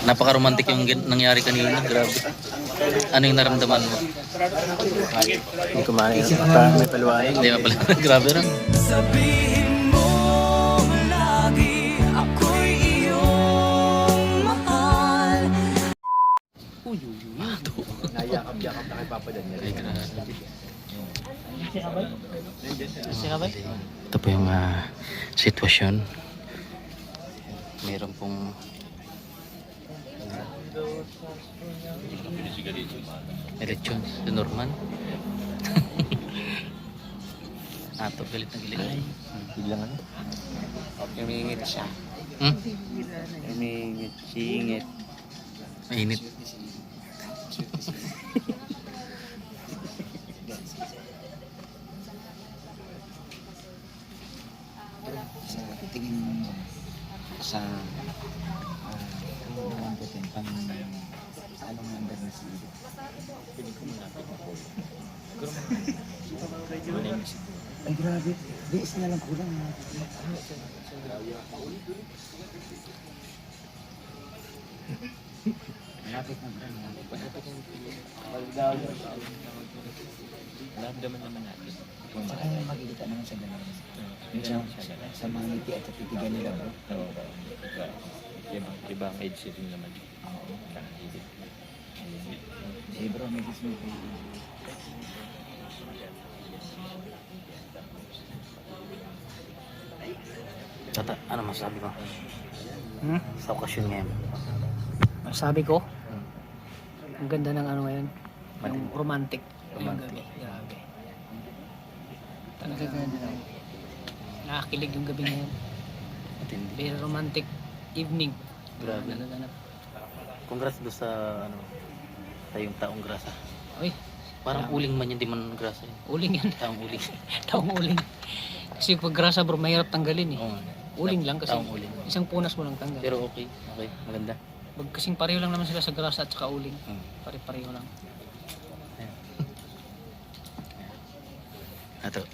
Napaka-romantic yung nangyari kanina. Grabe. Ano yung naramdaman mo? Hindi ko may paluwain. Hindi mo pala. Grabe rin. Sabihin mo lagi ako'y iyong mahal. Nayakap-yakap na kay Papa Dan. Ay, grabe. Sikabay? Ito po yung sitwasyon. Meron pong eleksyon si Norman. Ato, galit na galit. Biglang ano? Umingit siya. Umingit, singit. Mainit. Tingin mo sa anong number na si Ido? Pwede ko malapit na po. Ay grabe, di isa na lang kulang. Malapit na bro. Naramdaman naman natin. Saka magigita naman sa gano'n. Sa mga ngiti at sa titigan nila bro. Oo. Iba ang edge rin naman. Oo. Eh bro, may gusto mo. Tata, ano masabi mo? Sa okasyon ngayon. Sabi ko, ang ganda ng ano ngayon, yung romantic. Romantic. Yung gabi. Grabe. Talaga nakakilig yung gabi ngayon. Matindi. Very romantic evening. Grabe. Nagaganap. Congrats doon sa ano, sa yung taong grasa. Uy, Parang uling man yun, di man grasa yun. uling yan. Taong uling. Taong uling. Kasi pag grasa bro, mahirap tanggalin eh. Oo. Uling lang kasi. Taong uling. Isang punas mo lang tanggal. Pero okay, okay, maganda. Kasing pareho lang naman sila sa grasa at saka uling. Pare-pareho lang. Ato.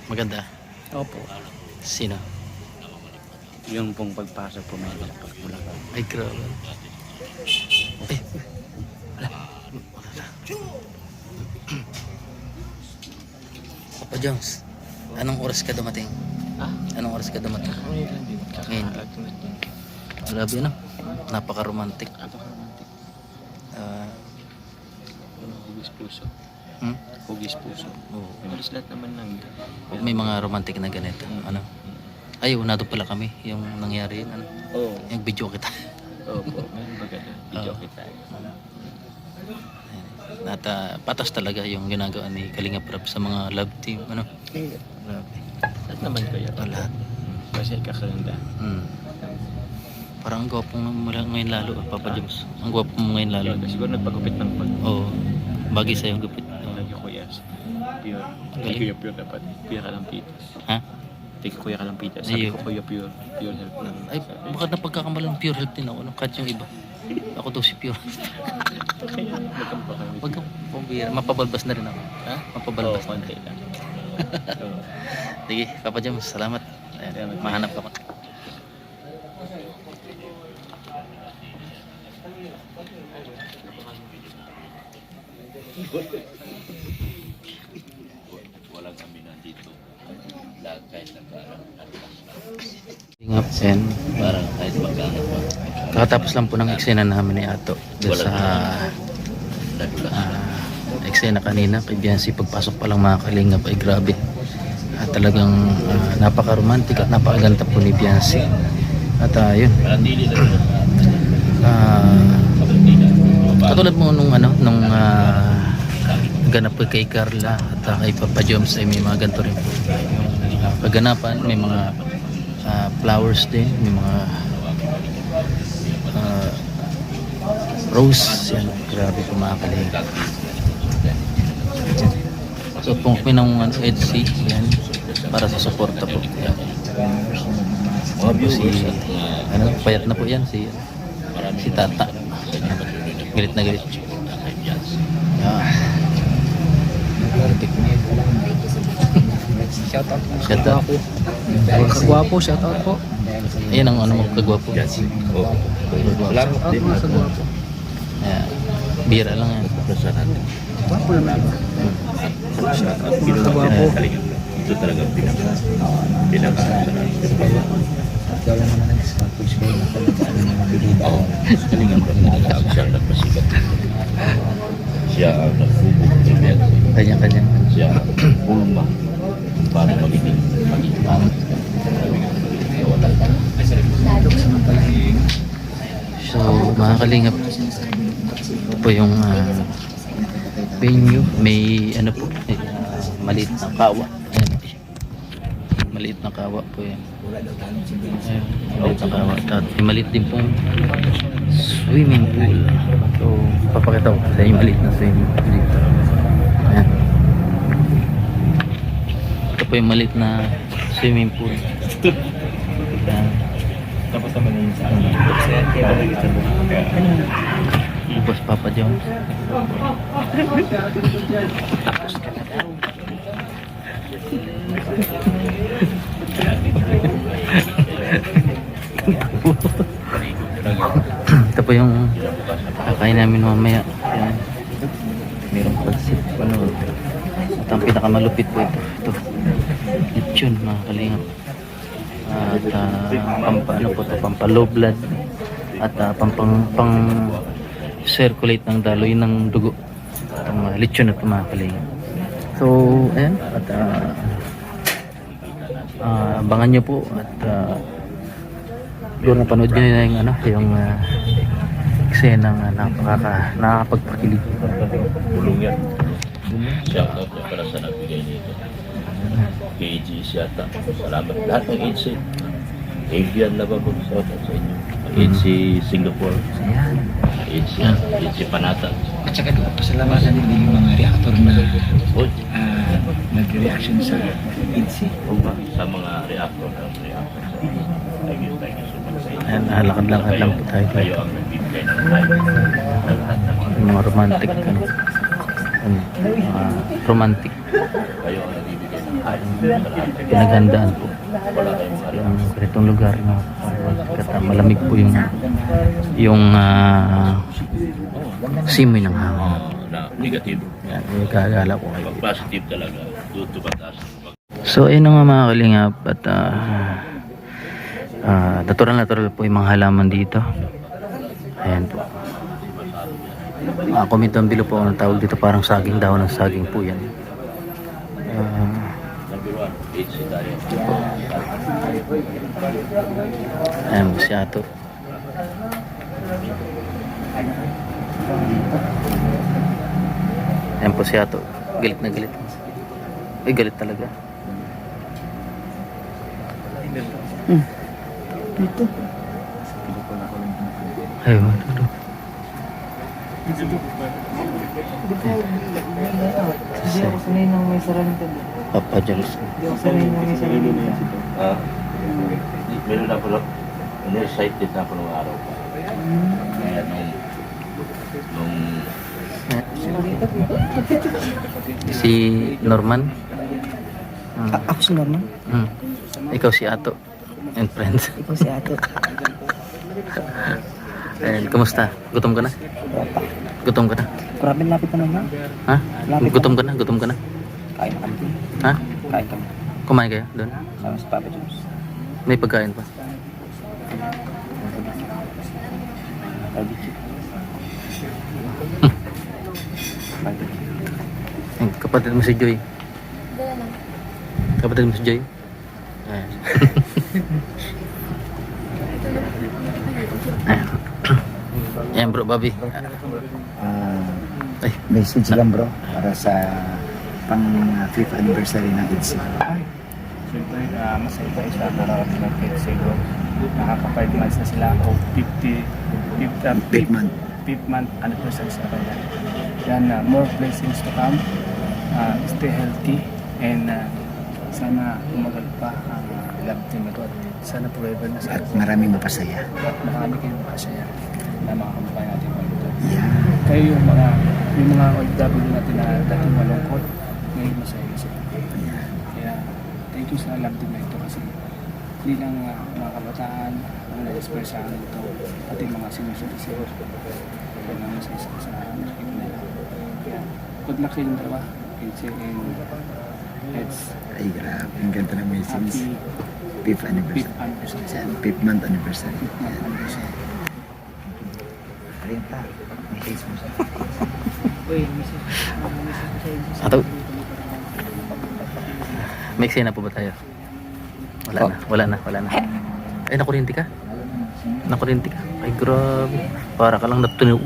Maganda. Opo. Sino? Yung pong pagpasok po may lapak mula ka. Ay, grabe. Eh. Wala. Papa Jones, anong oras ka dumating? Anong oras ka dumating? Ngayon. Grabe ano? Napaka-romantic. Hugis puso. Hmm? Hugis puso. Oo. Halos lahat naman ng... May mga romantic na ganito. Ano? Ay, unado pala kami. Yung nangyari yun. Ano? Oo. Yung video kita. Oo po. Meron ba gano'n? Video kita. At patas talaga yung ginagawa ni Kalinga Prab sa mga love team. Ano? Grabe. Lahat naman kayo. Lahat. Kasi kakaganda. Parang ang gwapo mo ngayon lalo, Papa James. Ang gwapo mo ngayon lalo. Siguro nagpagupit ng pag... Oo. Bagay sa'yo ang gupit. Lagi kuya. Pure. Galing. Kuya pure dapat. Kuya ka lang pitas. Ha? Thank kuya ka lang pitas. Sabi Ayun. ko kuya pure. Pure health lang. Ay, baka napagkakamalang pure health din ako. Ano? Kahit yung iba. Ako daw si pure. Kaya magkampa kami. Wag kang pambira. Mapabalbas na rin ako. Ha? Mapabalbas Oo, na konti rin. lang. Oo. Sige, Papa James, salamat. Ayan, mahanap ka pa. Walang kami nandito. Lahat kahit nagkarang. Ingap, and Parang kahit magkano pa. kakatapos lang po ng eksena namin ni Ato doon sa eksena kanina kay Biancy. Pagpasok pa lang mga kalingap ay grabe. Talagang napaka-romantic at napakaganda po ni Biancy. At yun. Katulad mo nung ganap po kay Carla at kay Papa Joms ay may mga ganito rin po. Pagganapan, may mga flowers din, may mga rose. Yan, grabe po mga kalingap. So kung pinang EDC yan para sa suporta po yan. Si payat na po yan si Tata. Galit na galit. Shoutout po. Shoutout. Kagwapo, shoutout po. Ayan ang ano mo, kagwapo. Biansi. Oo. Salamat din. Ayan. Bira lang yan. Basta natin. Wapo naman. Ito talaga pinaka Ikaw lang naman nag-coach kayo na talagaan ng mga bibita. Oo. Kalingan ko na siya ang nagpasikat. Siya ang nagfubog. Kanya-kanya. Siya ang pulma para magiging So, mga kalingap, ito po yung venue. May ano po, maliit na kawa. Ayan. Maliit na kawa po yan. Ayan, maliit na kawa. At may maliit din pong swimming pool. So, papakita ko sa inyo maliit na swimming pool dito. Ayan. Ito po yung maliit na swimming pool. Ayan. Tapos naman yun sa ano. Ubos Papa Jones. Tapos ka na daw. Ito po yung kakain namin mamaya. Ayan. Mayroong pansit. Ano? At ang pinakamalupit po ito. Lechon, mga kalingap. At ano po ito, pampalow blood. At pang circulate ng daloy ng dugo. Itong lechon at mga kalingap. So, ayan. At abangan nyo po. At doon napanood nyo na yung ano, yung eksenang nakakapagpakilig. Tulong yan. Shout out niya para sa nagbigay nito. KG Siata. Salamat. Lahat ng agency. Avian na ba po? Shout out sa inyo. Agency Singapore. Ayan. Agency Panata. At saka doon, pasalamatan din yung mga reactor na Oy. nag-reaction sa EDC. Sa mga reactor. Thank you so much sa inyo. Ayan, lakad-lakad lang po tayo. Kayo ang nagbibigay ng time sa lahat ng Yung mga romantic, ano, romantic. kayo ang nagbibigay ng time sa lahat. Pinaghandaan po. Wala kayong Yung ganitong lugar na malamig po yung simoy ng hangin. Na negative. Yan, yung kagala ko kayo. Pag positive talaga, doon tumataas. So ayun na nga mga kalingap at natural po yung mga halaman dito. Ayan po. Comment down below po ang tawag dito, parang saging daw ng saging po yan. Number 1, HC tayo. Ayan po si Ato. Ayan po si Ato. Galit na galit. Ay, galit talaga. Dito. Ayun, ano. Hindi ako sanay ng may saraling tabi. Papa Jones. Hindi ako sanay ng may saraling tabi. Meron na pala, excited na ako nung araw pa. Kaya nung Si Norman. Ako si Norman. Ikaw si Ato. And friends. Ikaw si Ato. And kumusta? Gutom ka na? Gutom ka na? Grabe lapit na naman. Ha? Gutom ka na? Gutom ka na? Kain na kami. Ha? Kain kami. Kumain kayo doon? Sama si Papa Jones. May pagkain pa? Barbecue. Ay, kapatid mo si Joy. Kapatid mo si Joy. Ayan. Ayan bro, Bobby. Ay, Message lang bro para sa pang 5th anniversary ng EDC. Siyempre, masaya tayo sa araw ng PHC bro. Nakaka 5 months na sila o 5th month. 5th month anniversary sa kanila. Yan, more blessings to come. Stay healthy and sana umagal pa ang love team na to at sana forever na sa At maraming mapasaya. at marami kayong makasaya na mga kababayan natin dito. Yeah. Kayo yung mga OFW natin na dating malungkot, ngayon masaya sila. Kaya thank you sa love team na ito kasi Hindi lang mga kabataan ang na-express sa amin ito, pati mga sinusunod kaya namin sa nakikita nila. Kaya, good luck sa inyong dalawa. It's Ay, grabe. Ang ganda ng message. happy 5th anniversary. 5th anniversary. 5th month anniversary. 5th month anniversary. Ayun pa. Message mo sa Uy, message ko sa inyo. Ato. May eksena po ba tayo? Wala na. Ay, nakurinti ka? Ay, grabe. Para ka lang natunog.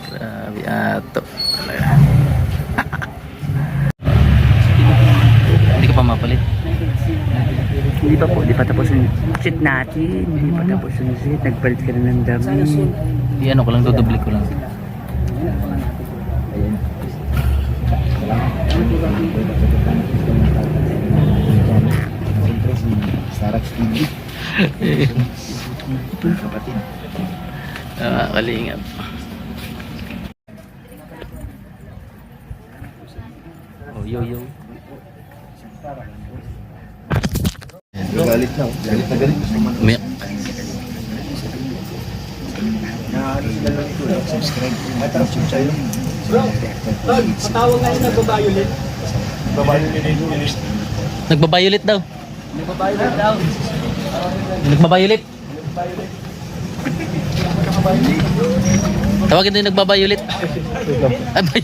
Grabe, ato. Hindi ka pa mapalit. Hindi pa po, di pa tapos yung shoot natin. Hindi pa tapos yung shoot. Nagpalit ka na ng dami. Iyan ko lang, dudublik ko lang. Ayun. Siyempre si Sarax TV. Kapatid. Kalingap. Oh, yo. Galit na. Galit na galit. Umiyak. Subscribe. YouTube channel. Patawag nga yung nagbabayulit. Nagbabayulit daw. Nagbabayulit. Tawagin din yung nagbabayulit. Ay,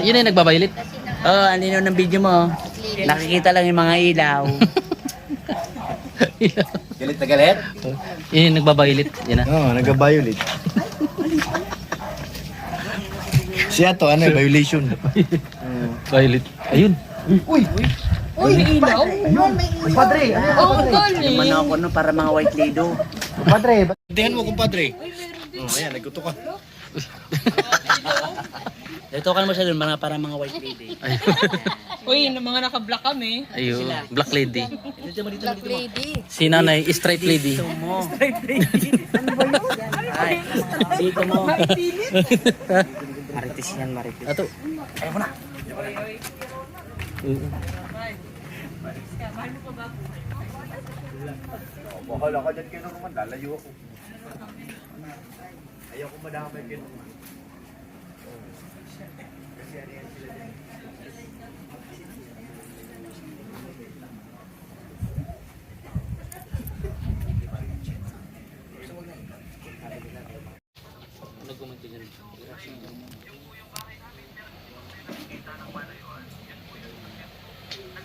yun yung nagbabayulit. Oh, ano yun ng video mo? Nakikita lang yung mga ilaw. Galit na galit? Yun yung nagbabayulit. Yan na. Oo, nag-violet. Siya to, ano, violation. Violet. Ayun. Padre, ano Naman ako no, para mga white lady. Padre, tingnan mo kumpadre. Ayan, nagkuto ka. Ito kan mo siya dun, para mga white lady. Uy, yung mga naka-black kami. Ayun. Black lady. Dito mo, dito mo, dito mo. Si nanay, straight lady. Dito mo. Ay, dito mo. Marites yan, marites. Ato. Ayaw mo na. Bahala ka dyan kayo naman, lalayo ako. Ayaw ko madamay kayo naman.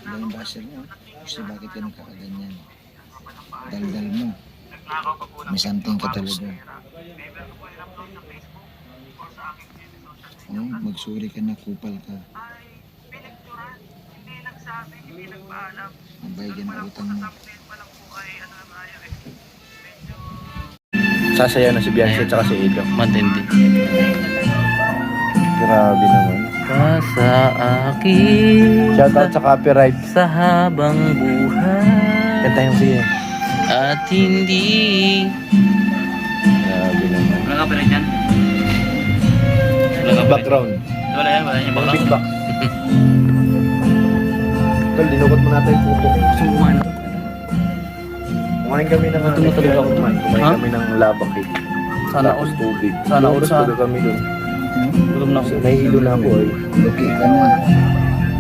Iba yung basher mo. Kasi bakit ka nagkakaganyan? Daldal mo. May something ka talaga. Magsuri ka na, kupal ka. Mabay ka na utang mo. Sasaya na si Bianca at saka si Edo. Matindi. Grabe naman. Pa sa akin. Shoutout sa copyright. Sa habang buhay. Kanta yung siya. At hindi. Grabe naman. Wala ka pa rin yan? Background. Wala yan, wala yung background. Feedback. Tol, dinukot mo natin yung puto. Suman. Kumain kami ng Kumain kami ng lava cake. Tapos tubig. Sana all sa- kami doon. Gutom na ako. Nahihilo na ako eh. Okay ka na.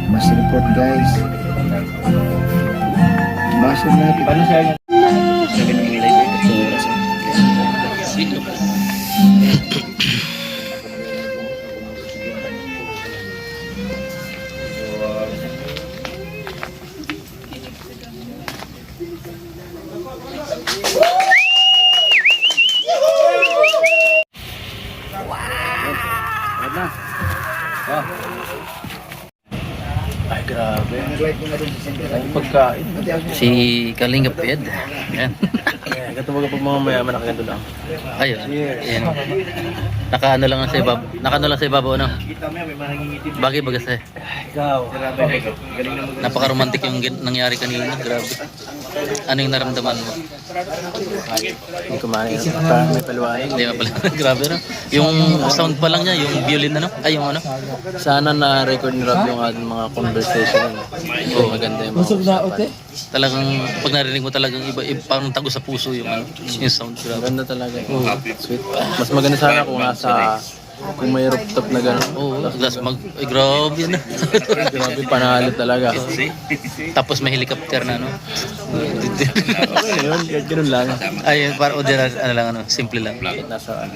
Mas report guys. Basher natin. Paano siya yan? Ay, grabe. Nag-light mo na rin sa center. Ang pagkain. Si Kalinga Ped. Yan. Katumaga pag mga mayaman nakagando lang. Ayun. Ayan. Nakaano lang sa ibabaw. Nakaano lang sa ibabaw, no? Bagay bagas eh. Ikaw. Galing na Napaka-romantic yung nangyari kanina. Grabe. Ano yung naramdaman mo? Hindi kumain. May paluwanan. Hindi pa pala. Grabe, no? Yung sound pa lang niya, yung violin, ano? Ay, yung ano? Sana na-record ni Rob yung ating mga conversation. Oo, maganda yung mga Talagang, pag narinig mo talagang iba, parang tago sa puso yung, ano, yung sound. Grabe. Maganda talaga. Sweet. Mas maganda sana kung nasa kung may rooftop na gano'n. Oo, tapos ay, grabe na. Grabe, panalo talaga. Tapos may helicopter na, no? Okay, yun. Ganun lang. Ay, para ordinary, ano lang, ano, simple lang. Nasa